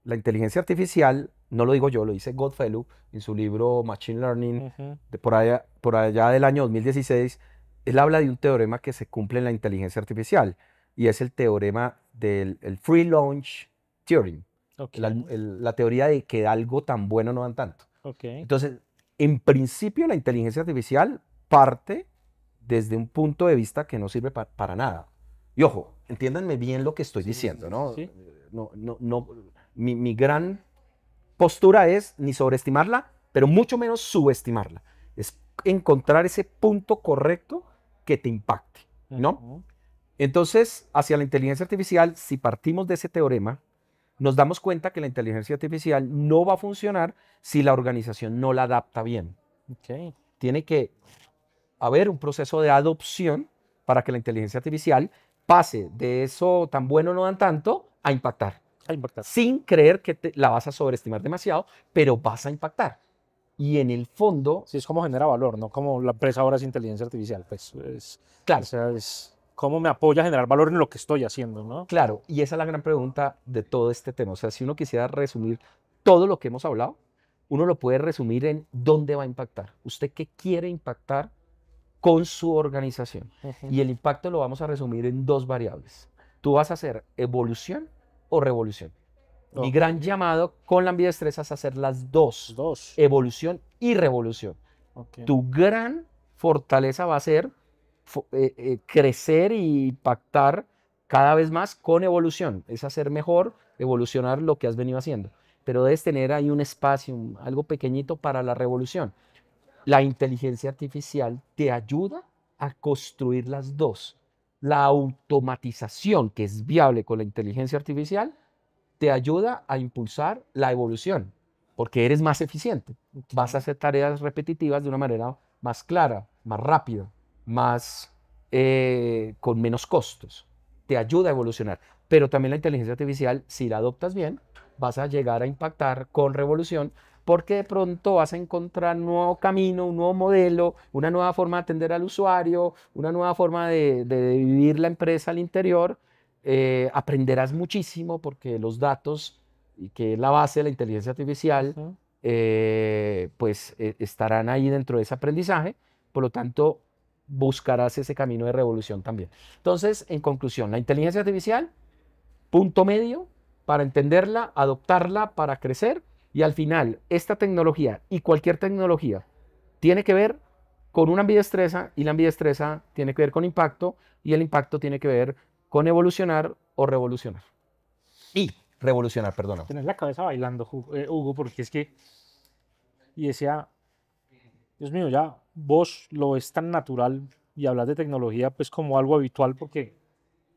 la inteligencia artificial no lo digo yo, lo dice Goodfellow en su libro Machine Learning, Ujú. por allá del año 2016, él habla de un teorema que se cumple en la inteligencia artificial y es el teorema del el Free Lunch Theorem, Ok, la teoría de que algo tan bueno no dan tanto. ok. Entonces, en principio, la inteligencia artificial parte desde un punto de vista que no sirve para nada. Y ojo, entiéndanme bien lo que estoy Sí, sí, diciendo, ¿no? sí. Mi gran postura es ni sobreestimarla, pero mucho menos subestimarla. Es encontrar ese punto correcto que te impacte, ¿no? Ujú. Entonces, hacia la inteligencia artificial, si partimos de ese teorema, nos damos cuenta que la inteligencia artificial no va a funcionar si la organización no la adapta bien. Ok. Tiene que haber un proceso de adopción para que la inteligencia artificial pase de eso tan bueno no dan tanto a impactar, A impactar. sin creer que la vas a sobreestimar demasiado, pero vas a impactar. Y en el fondo, Sí, es como genera valor, no como la empresa ahora es inteligencia artificial. Pues claro, o sea, es cómo me apoya a generar valor en lo que estoy haciendo, ¿no? claro, y esa es la gran pregunta de todo este tema. O sea, si uno quisiera resumir todo lo que hemos hablado, uno lo puede resumir en dónde va a impactar. ¿Usted qué quiere impactar con su organización? Ujú. Y el impacto lo vamos a resumir en dos variables. ¿Tú vas a hacer evolución o revolución? Mi Ok. gran llamado con la ambidestreza es hacer las dos, Dos. evolución y revolución. Ok. Tu gran fortaleza va a ser crecer y impactar cada vez más con evolución. Es hacer mejor, evolucionar lo que has venido haciendo. Pero debes tener ahí un espacio, algo pequeñito para la revolución. La inteligencia artificial te ayuda a construir las dos. La automatización, que es viable con la inteligencia artificial, te ayuda a impulsar la evolución, porque eres más eficiente. Vas a hacer tareas repetitivas de una manera más clara, más rápida, más con menos costos. Te ayuda a evolucionar. Pero también la inteligencia artificial, si la adoptas bien, vas a llegar a impactar con revolución, porque de pronto vas a encontrar un nuevo camino, un nuevo modelo, una nueva forma de atender al usuario, una nueva forma de vivir la empresa al interior. Aprenderás muchísimo porque los datos, y que es la base de la inteligencia artificial, Ujú. pues estarán ahí dentro de ese aprendizaje. Por lo tanto, buscarás ese camino de revolución también. Entonces, en conclusión, la inteligencia artificial, punto medio para entenderla, adoptarla para crecer, y al final, esta tecnología y cualquier tecnología tiene que ver con una ambidestreza, y la ambidestreza tiene que ver con impacto, y el impacto tiene que ver con evolucionar o revolucionar. Y revolucionar, perdona. Tenés la cabeza bailando, Hugo, porque es que, y decía, Dios mío, ya vos lo ves tan natural y hablas de tecnología pues como algo habitual porque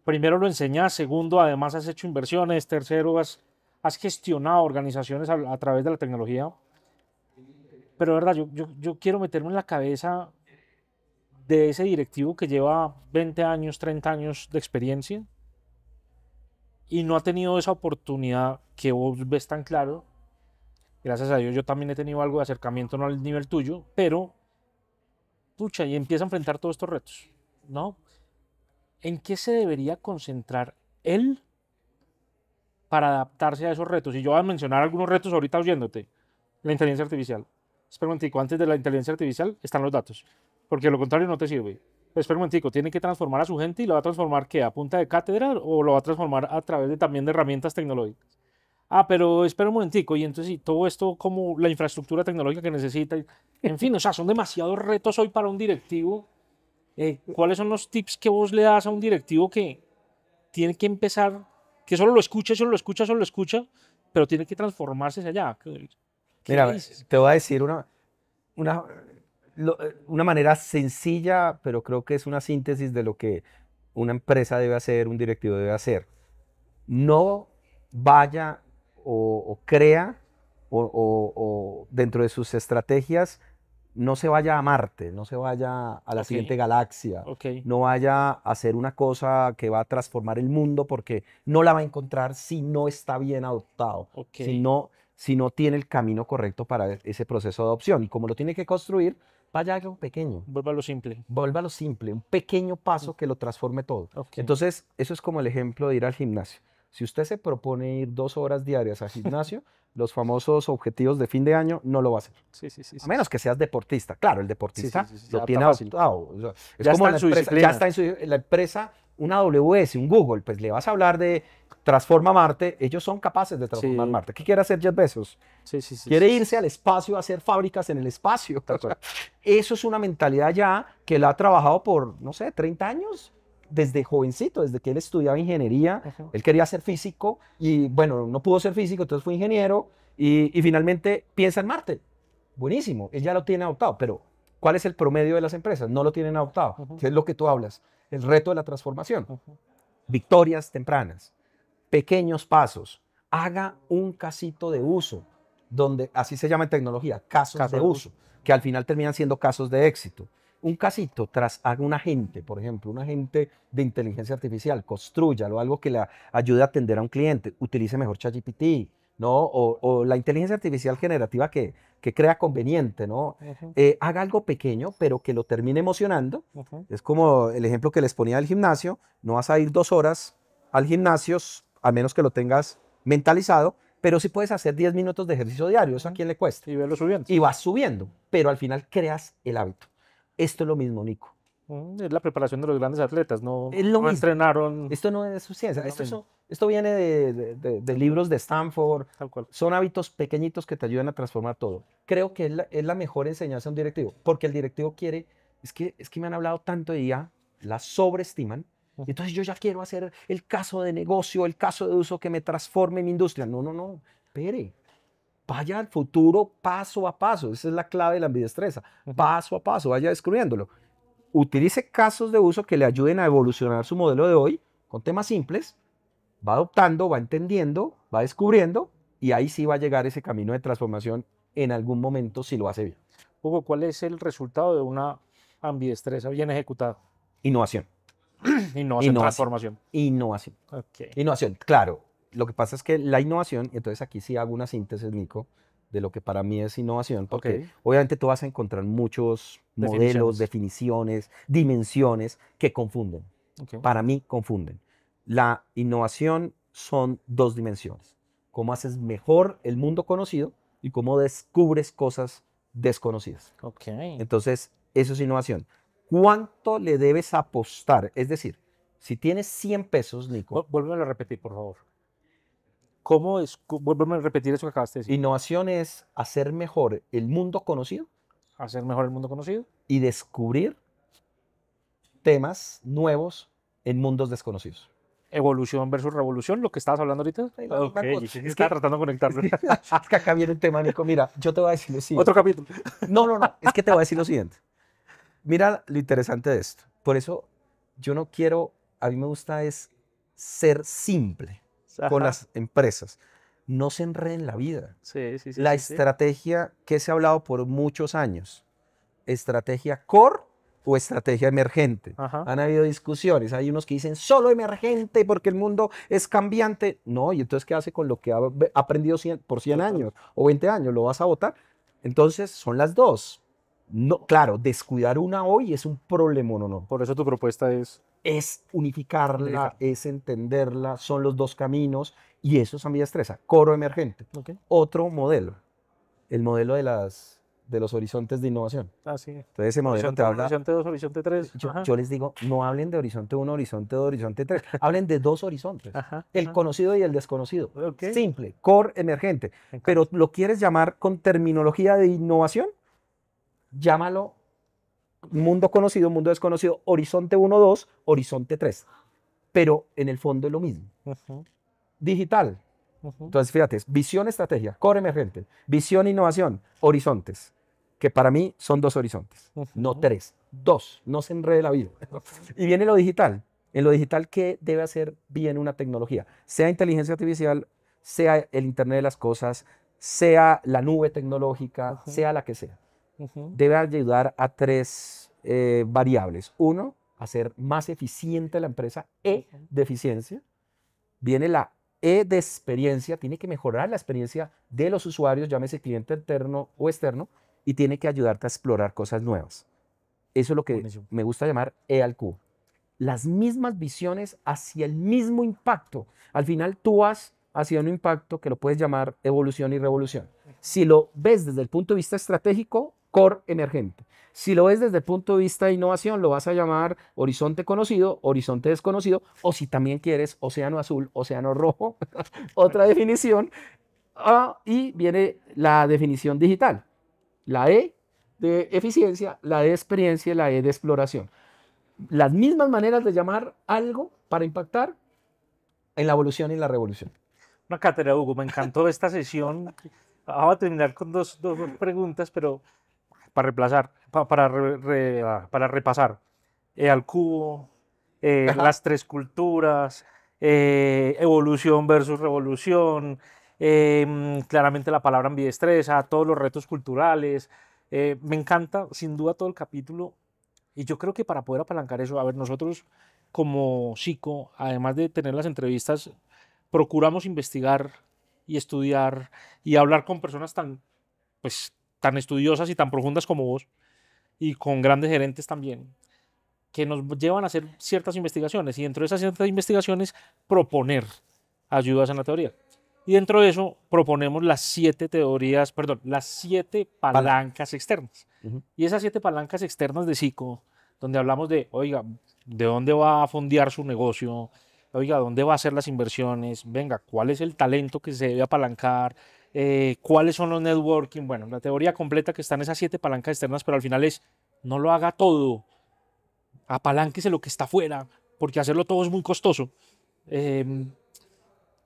primero lo enseñas, segundo además has hecho inversiones, tercero has gestionado organizaciones a través de la tecnología. Pero de verdad, yo quiero meterme en la cabeza de ese directivo que lleva 20 años, 30 años de experiencia y no ha tenido esa oportunidad que vos ves tan claro. Gracias a Dios yo también he tenido algo de acercamiento, no al nivel tuyo, pero pucha, y empieza a enfrentar todos estos retos, ¿no? ¿En qué se debería concentrar él para adaptarse a esos retos? Y yo voy a mencionar algunos retos ahorita oyéndote. La inteligencia artificial. Espera un momentico, antes de la inteligencia artificial están los datos, porque lo contrario no te sirve. Pues espera un momentico, tiene que transformar a su gente y lo va a transformar ¿qué? ¿A punta de cátedra o lo va a transformar a través de, también de herramientas tecnológicas? Ah, pero espera un momentico, y entonces y todo esto como la infraestructura tecnológica que necesita, en fin, o sea, son demasiados retos hoy para un directivo. ¿Cuáles son los tips que vos le das a un directivo que tiene que empezar, que solo lo escucha, solo lo escucha, solo lo escucha, pero tiene que transformarse hacia allá? ¿Qué le Mira, dices? te voy a decir una, una manera sencilla, pero creo que es una síntesis de lo que una empresa debe hacer, un directivo debe hacer. No vaya o crea o dentro de sus estrategias, no se vaya a Marte, no se vaya a la Ok, siguiente galaxia, ok, no vaya a hacer una cosa que va a transformar el mundo, porque no la va a encontrar si no está bien adoptado, ok. si no tiene el camino correcto para ese proceso de adopción. Y como lo tiene que construir, vaya a algo pequeño. Vuelva a lo simple. Vuélvalo simple, un pequeño paso que lo transforme todo. Ok, Entonces, eso es como el ejemplo de ir al gimnasio. Si usted se propone ir 2 horas diarias al gimnasio, los famosos objetivos de fin de año, no lo va a hacer. Sí, sí, sí. A menos que seas deportista. Claro, el deportista Sí, lo ya tiene está fácil. adoptado. O sea, es Ya como está en la su empresa, disciplina. ya está en la empresa, una AWS, un Google, pues le vas a hablar de Transforma Marte, ellos son capaces de transformar Sí. Marte. ¿Qué quiere hacer Jeff Bezos? Sí, sí, sí. Quiere sí, irse al espacio a hacer fábricas en el espacio. Tal cual. Eso es una mentalidad ya que él ha trabajado por, no sé, 30 años, desde jovencito, desde que él estudiaba ingeniería. Ujú. Él quería ser físico y, bueno, no pudo ser físico, entonces fue ingeniero y finalmente piensa en Marte. Buenísimo, él ya lo tiene adoptado, pero ¿cuál es el promedio de las empresas? No lo tienen adoptado, Ujú. que es lo que tú hablas, el reto de la transformación. Ujú. Victorias tempranas, pequeños pasos, haga un casito de uso, donde así se llama en tecnología, casos Caso de de uso, que al final terminan siendo casos de éxito. Un casito, haga un agente, por ejemplo, un agente de inteligencia artificial, construyalo, algo que le ayude a atender a un cliente, utilice mejor ChatGPT, ¿no? O la inteligencia artificial generativa que crea conveniente, ¿no? Ujú. Haga algo pequeño, pero que lo termine emocionando. Ujú. Es como el ejemplo que les ponía del gimnasio, no vas a ir 2 horas al gimnasio, a menos que lo tengas mentalizado, pero sí puedes hacer 10 minutos de ejercicio diario, ¿eso a quién le cuesta? Y verlo subiendo. Y vas subiendo, pero al final creas el hábito. Esto es lo mismo, Nico. Es la preparación de los grandes atletas, no, Es lo no mismo. entrenaron Esto no es su ciencia, Es lo mismo. esto viene de libros de Stanford, tal cual. son hábitos pequeñitos que te ayudan a transformar todo. Creo que es la mejor enseñanza a un directivo, porque el directivo quiere, es que me han hablado tanto de IA, la sobreestiman, y entonces yo ya quiero hacer el caso de negocio, el caso de uso que me transforme mi industria. No, no, no, espere. Vaya al futuro paso a paso, esa es la clave de la ambidestreza, paso a paso, vaya descubriéndolo. Utilice casos de uso que le ayuden a evolucionar su modelo de hoy con temas simples, va adoptando, va entendiendo, va descubriendo y ahí sí va a llegar ese camino de transformación en algún momento si lo hace bien. Hugo, ¿cuál es el resultado de una ambidestreza bien ejecutada? Innovación. Innovación, transformación. Innovación. Ok. Innovación, claro. Lo que pasa es que la innovación, y entonces aquí sí hago una síntesis, Nico, de lo que para mí es innovación, porque obviamente tú vas a encontrar muchos modelos, definiciones, dimensiones que confunden. Okay. Para mí confunden. La innovación son 2 dimensiones. Cómo haces mejor el mundo conocido y cómo descubres cosas desconocidas. Okay. Entonces, eso es innovación. ¿Cuánto le debes apostar? Es decir, si tienes 100 pesos, Nico. Vuélveme a repetir, por favor. ¿Cómo es? Vuélveme a repetir eso que acabaste de decir. Innovación es hacer mejor el mundo conocido. Hacer mejor el mundo conocido. Y descubrir temas nuevos en mundos desconocidos. Evolución versus revolución, lo que estabas hablando ahorita. Estaba tratando de conectarlo. Es que acá viene el tema, Nico. Mira, yo te voy a decir lo siguiente. Otro capítulo. No, es que te voy a decir lo siguiente. Mira lo interesante de esto. Por eso yo no quiero, a mí me gusta es ser simple con las empresas. No se enreden la vida. La estrategia que se ha hablado por muchos años, estrategia core o estrategia emergente. Han habido discusiones, hay unos que dicen solo emergente porque el mundo es cambiante. No, y entonces ¿qué hace con lo que ha aprendido por 100 años o 20 años? ¿Lo vas a votar? Entonces son las dos. No, claro, descuidar una hoy es un problema, no. Por eso tu propuesta es unificarla, es entenderla, son los 2 caminos y eso es ambidestreza, coro emergente. Otro modelo, el modelo de los horizontes de innovación. Sí. Entonces ese modelo Horizonte te habla... Horizonte 2, Horizonte 3. Yo les digo, no hablen de horizonte 1, horizonte 2, horizonte 3, hablen de 2 horizontes, el conocido y el desconocido. Simple, core emergente. Pero lo quieres llamar con terminología de innovación, llámalo mundo conocido, mundo desconocido, horizonte 1, 2, horizonte 3. Pero en el fondo es lo mismo. Digital. Entonces, fíjate, visión, estrategia, core emergente, visión, innovación, horizontes. Que para mí son 2 horizontes, no 3. 2, no se enrede la vida. Y viene lo digital. En lo digital, ¿qué debe hacer bien una tecnología? Sea inteligencia artificial, sea el Internet de las cosas, sea la nube tecnológica, sea la que sea. Debe ayudar a 3 variables. 1, hacer más eficiente la empresa, E de eficiencia. Viene la E de experiencia, tiene que mejorar la experiencia de los usuarios, llámese cliente interno o externo, y tiene que ayudarte a explorar cosas nuevas. Eso es lo que me gusta llamar E al cubo. las mismas visiones hacia el mismo impacto. Al final tú vas hacia un impacto que lo puedes llamar evolución y revolución. Si lo ves desde el punto de vista estratégico, core emergente. Si lo ves desde el punto de vista de innovación, lo vas a llamar horizonte conocido, horizonte desconocido, o si también quieres, océano azul, océano rojo, otra definición. Y viene la definición digital, la E de eficiencia, la de experiencia y la E de exploración. Las mismas maneras de llamar algo para impactar en la evolución y la revolución. Una cátedra, Hugo, me encantó esta sesión. Vamos a terminar con dos preguntas, pero para reemplazar, para repasar. Al cubo, las tres culturas, evolución versus revolución, claramente la palabra ambidestreza, todos los retos culturales. Me encanta, sin duda, todo el capítulo. Y yo creo que para poder apalancar eso, a ver, nosotros como Sico, además de tener las entrevistas, procuramos investigar y estudiar y hablar con personas tan estudiosas y tan profundas como vos, y con grandes gerentes también, que nos llevan a hacer ciertas investigaciones, y dentro de esas ciertas investigaciones proponer ayudas en la teoría. Y dentro de eso proponemos las 7 palancas externas. Y esas 7 palancas externas de Sico, donde hablamos de, oiga, ¿de dónde va a fondear su negocio? Oiga, ¿dónde va a hacer las inversiones? Venga, ¿cuál es el talento que se debe apalancar? ¿Cuáles son los networking? Bueno, la teoría completa que está en esas 7 palancas externas, pero al final es, no lo haga todo, apalánquese lo que está afuera, porque hacerlo todo es muy costoso.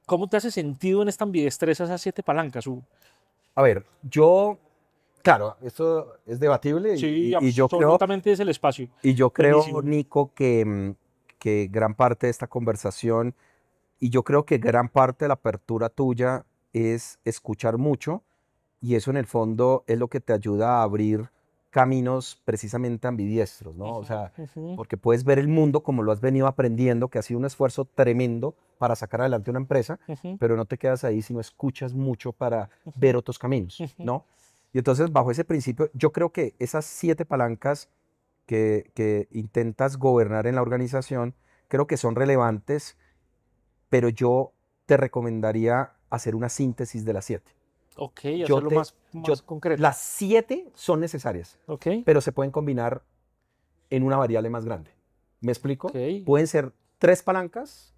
¿Cómo te hace sentido en esta ambidestreza esas 7 palancas, Hugo? A ver, claro, esto es debatible Sí, y yo creo, absolutamente es el espacio. y yo creo, Buenísimo. Nico, que gran parte de esta conversación y yo creo que gran parte de la apertura tuya es escuchar mucho y eso en el fondo es lo que te ayuda a abrir caminos precisamente ambidiestros, ¿no? O sea, porque puedes ver el mundo como lo has venido aprendiendo, que ha sido un esfuerzo tremendo para sacar adelante una empresa, pero no te quedas ahí, sino escuchas mucho para ver otros caminos, ¿no? Y entonces, bajo ese principio, yo creo que esas 7 palancas que intentas gobernar en la organización, creo que son relevantes, pero yo te recomendaría hacer una síntesis de las 7. Ok, hacerlo más concreto. Las 7 son necesarias, pero se pueden combinar en una variable más grande. ¿Me explico? Pueden ser 3 palancas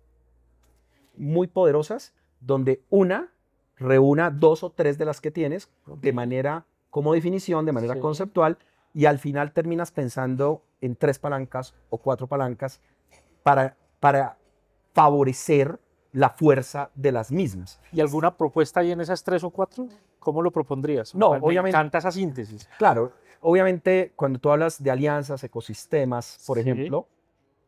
muy poderosas, donde una reúna 2 o 3 de las que tienes de manera, como definición, de manera conceptual, y al final terminas pensando en 3 palancas o 4 palancas para favorecer la fuerza de las mismas. ¿Y alguna propuesta ahí en esas 3 o 4? ¿Cómo lo propondrías? No, obviamente. Me encanta esa síntesis. Claro, obviamente cuando tú hablas de alianzas, ecosistemas, por ejemplo,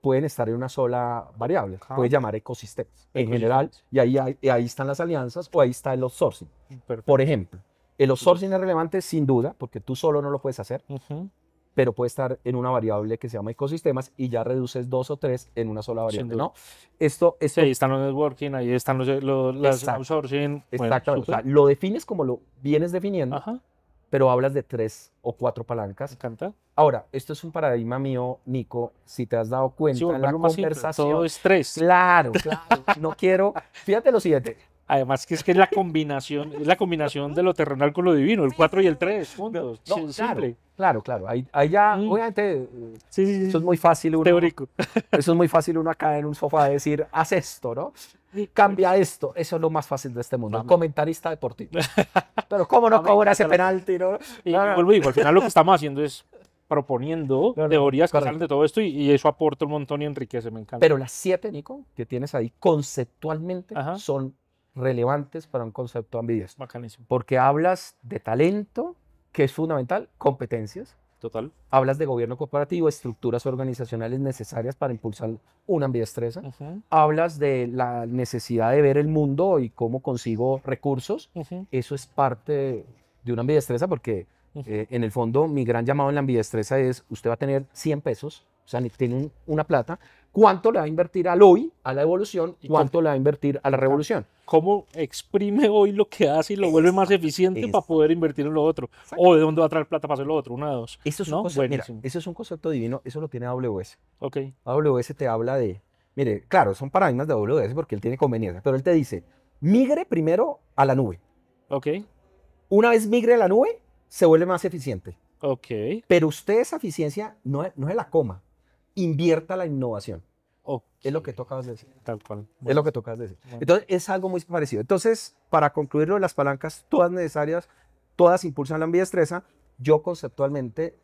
pueden estar en una sola variable. Puedes llamar ecosistemas en general, y ahí están las alianzas o ahí está el outsourcing. Perfecto. Por ejemplo, el outsourcing es relevante sin duda, porque tú solo no lo puedes hacer, pero puede estar en una variable que se llama ecosistemas y ya reduces 2 o 3 en una sola variable, ¿no? Sí, ahí están los networking, ahí están las outsourcing. Exactamente. Bueno, o sea, lo defines como lo vienes definiendo, pero hablas de 3 o 4 palancas. Me encanta. Ahora, esto es un paradigma mío, Nico, si te has dado cuenta en la conversación. Todo es 3. Claro, claro. No quiero. Fíjate lo siguiente. Además que es la combinación de lo terrenal con lo divino, el 4 y el 3, juntos. Simple. Claro. Ahí ya, obviamente, eso es muy fácil. Teórico. Eso es muy fácil uno acá en un sofá decir, haz esto, ¿no? Cambia esto. Eso es lo más fácil de este mundo. Comentarista deportivo. Pero ¿cómo no cobra ese penalti, no? Y vuelvo, al final lo que estamos haciendo es proponiendo teorías que salen de todo esto y eso aporta un montón y enriquece, me encanta. Pero las 7, Nico, que tienes ahí conceptualmente son relevantes para un concepto ambidiestro. Bacanísimo. Porque hablas de talento, que es fundamental, competencias. Total. Hablas de gobierno corporativo, estructuras organizacionales necesarias para impulsar una ambidestreza. Hablas de la necesidad de ver el mundo y cómo consigo recursos. Eso es parte de una ambidestreza porque en el fondo mi gran llamado en la ambidestreza es usted va a tener 100 pesos, o sea, tiene una plata, cuánto le va a invertir al hoy, a la evolución, ¿Y cuánto le va a invertir a la revolución. ¿Cómo exprime hoy lo que hace y lo vuelve más eficiente para poder invertir en lo otro? Exacto. ¿O de dónde va a traer plata para hacer lo otro? Una de dos. Eso es un ¿No? concepto, mira, Buenísimo. eso es un concepto divino, eso lo tiene AWS. Ok, AWS te habla de, mire, claro, son paradigmas de AWS porque él tiene conveniencia, pero él te dice, migre primero a la nube. ok, Una vez migre a la nube, se vuelve más eficiente. ok, Pero usted esa eficiencia no es la coma, invierta la innovación. ok. Es lo que tú acabas de decir. Tal cual. Es lo que tú acabas de decir. Bueno. Entonces, es algo muy parecido. Entonces, para concluir lo de las palancas, todas necesarias, todas impulsan la ambidestreza. Yo conceptualmente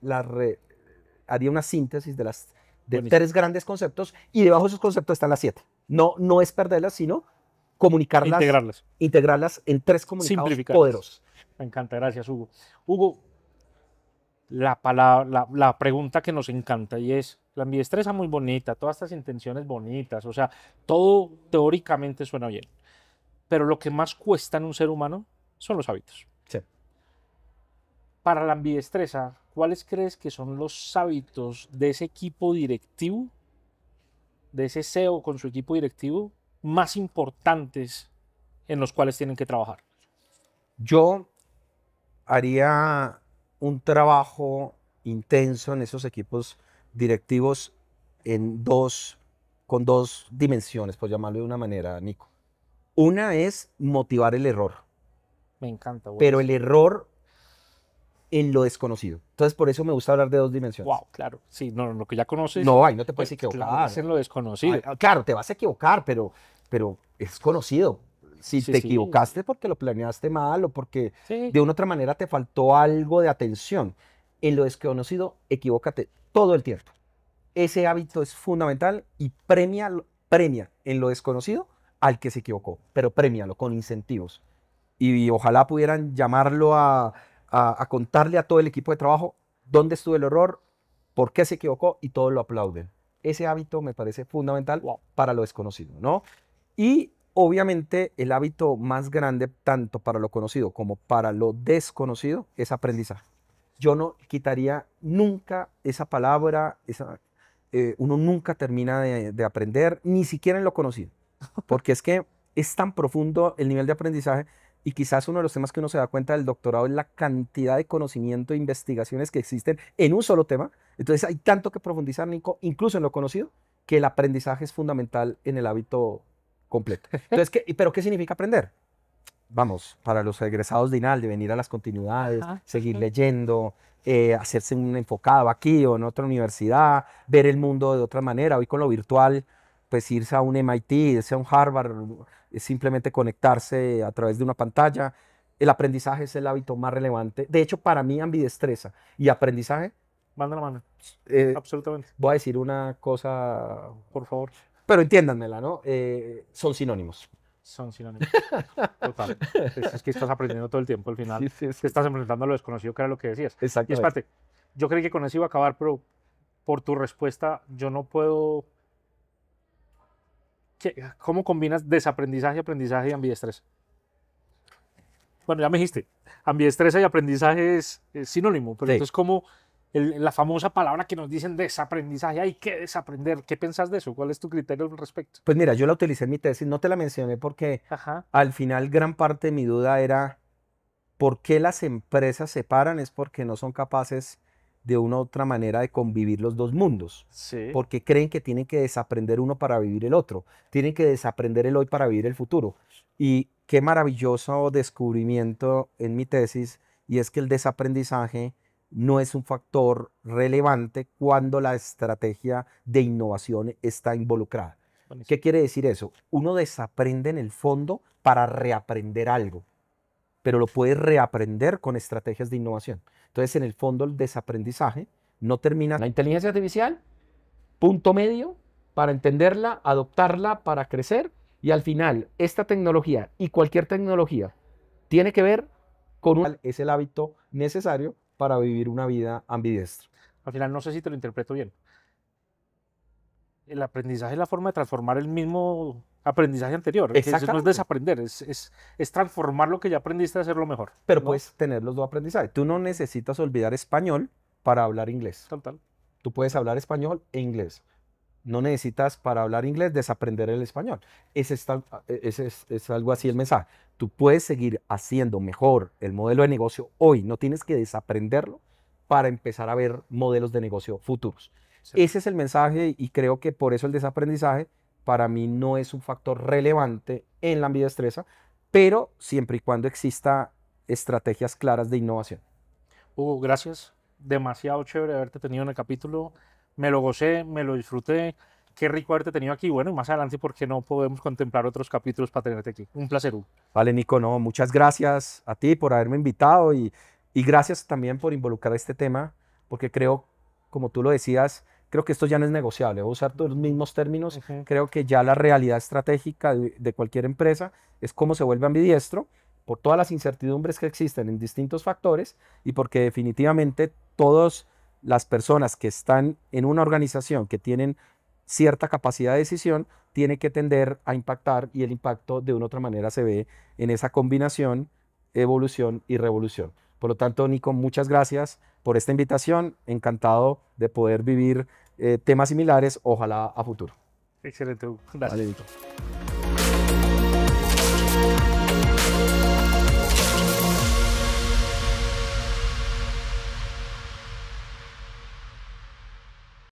haría una síntesis de Buenísimo. 3 grandes conceptos y debajo de esos conceptos están las 7. No es perderlas, sino comunicarlas, integrarlas en 3 comunicados Simplificarlas. poderosos. Me encanta, gracias, Hugo. Hugo, la pregunta que nos encanta y es, la ambidestreza muy bonita, todas estas intenciones bonitas, o sea, todo teóricamente suena bien, pero lo que más cuesta en un ser humano son los hábitos. Sí. Para la ambidestreza, ¿cuáles crees que son los hábitos de ese equipo directivo, de ese CEO con su equipo directivo, más importantes en los cuales tienen que trabajar? Yo haría un trabajo intenso en esos equipos directivos con 2 dimensiones, por llamarlo de una manera, Nico. Una es motivar el error, Me encanta. pero el error en lo desconocido. Entonces, por eso me gusta hablar de 2 dimensiones. Wow, claro. Sí, no, lo que ya conoces. No, ahí no te puedes pues, equivocar. claro, es en lo desconocido. Claro, te vas a equivocar, pero es conocido. Si Sí, te sí. equivocaste porque lo planeaste mal o porque Sí. de una otra manera te faltó algo de atención. En lo desconocido, equivócate todo el tiempo. Ese hábito es fundamental y premia en lo desconocido al que se equivocó, pero premialo con incentivos. Y ojalá pudieran llamarlo a contarle a todo el equipo de trabajo dónde estuvo el error, por qué se equivocó y todos lo aplauden. Ese hábito me parece fundamental para lo desconocido, ¿no? Y obviamente el hábito más grande, tanto para lo conocido como para lo desconocido, es aprendizaje. Yo no quitaría nunca esa palabra, uno nunca termina de aprender, ni siquiera en lo conocido, porque es que es tan profundo el nivel de aprendizaje y quizás uno de los temas que uno se da cuenta del doctorado es la cantidad de conocimiento e investigaciones que existen en un solo tema. Entonces hay tanto que profundizar, Nico, incluso en lo conocido, que el aprendizaje es fundamental en el hábito completo. Entonces, ¿pero qué significa aprender? Vamos, para los egresados de INAL, de venir a las continuidades, seguir leyendo, hacerse un enfocado aquí o en otra universidad, ver el mundo de otra manera. Hoy con lo virtual, pues irse a un MIT, irse a un Harvard, es simplemente conectarse a través de una pantalla. El aprendizaje es el hábito más relevante. De hecho, para mí, ambidestreza y aprendizaje. Van de la mano. Absolutamente. Voy a decir una cosa, por favor, pero entiéndanmela, ¿no? Son sinónimos. Son sinónimos. Total. Es que estás aprendiendo todo el tiempo al final. Sí. Te estás enfrentando a lo desconocido, que era lo que decías. Exactamente. Y espérate, yo creí que con eso iba a acabar, pero por tu respuesta yo no puedo... ¿Cómo combinas desaprendizaje, aprendizaje y ambidestreza? Bueno, ya me dijiste, ambidestreza y aprendizaje es sinónimo, pero Sí. entonces ¿cómo la famosa palabra que nos dicen desaprendizaje? Hay que desaprender. ¿Qué piensas de eso? ¿Cuál es tu criterio al respecto? Pues mira, yo la utilicé en mi tesis, no te la mencioné porque al final gran parte de mi duda era ¿por qué las empresas se paran? Es porque no son capaces de una u otra manera de convivir los 2 mundos. Sí. Porque creen que tienen que desaprender uno para vivir el otro. Tienen que desaprender el hoy para vivir el futuro. Y qué maravilloso descubrimiento en mi tesis, y es que el desaprendizaje no es un factor relevante cuando la estrategia de innovación está involucrada. Buenísimo. ¿Qué quiere decir eso? Uno desaprende en el fondo para reaprender algo, pero lo puede reaprender con estrategias de innovación. Entonces, en el fondo, el desaprendizaje no termina. La inteligencia artificial, punto medio para entenderla, adoptarla, para crecer, y al final, esta tecnología y cualquier tecnología tiene que ver con es el hábito necesario para vivir una vida ambidestra. Al final, no sé si te lo interpreto bien. El aprendizaje es la forma de transformar el mismo aprendizaje anterior. Que eso no es desaprender, es transformar lo que ya aprendiste a hacerlo mejor. Pero ¿no? Puedes tener los 2 aprendizajes. Tú no necesitas olvidar español para hablar inglés. Total. Tú puedes hablar español e inglés. no necesitas para hablar inglés desaprender el español. Es algo así el mensaje. Tú puedes seguir haciendo mejor el modelo de negocio hoy, no tienes que desaprenderlo para empezar a ver modelos de negocio futuros. Sí. Ese es el mensaje y creo que por eso el desaprendizaje para mí no es un factor relevante en la ambidestreza, pero siempre y cuando exista estrategias claras de innovación. Hugo, gracias. Demasiado chévere haberte tenido en el capítulo. Me lo gocé, me lo disfruté. Qué rico haberte tenido aquí. Bueno, y más adelante, ¿por qué no podemos contemplar otros capítulos para tenerte aquí? Un placer, Hugo. Vale, Nico, no, muchas gracias a ti por haberme invitado y gracias también por involucrar este tema, porque creo, como tú lo decías, creo que esto ya no es negociable. Voy a usar todos los mismos términos. Creo que ya la realidad estratégica de cualquier empresa es cómo se vuelve ambidiestro por todas las incertidumbres que existen en distintos factores y porque definitivamente todas las personas que están en una organización que tienen cierta capacidad de decisión tiene que tender a impactar y el impacto de una u otra manera se ve en esa combinación, evolución y revolución. Por lo tanto, Nico, muchas gracias por esta invitación. Encantado de poder vivir temas similares, ojalá a futuro. Excelente, Hugo. Gracias. Vale, Nico.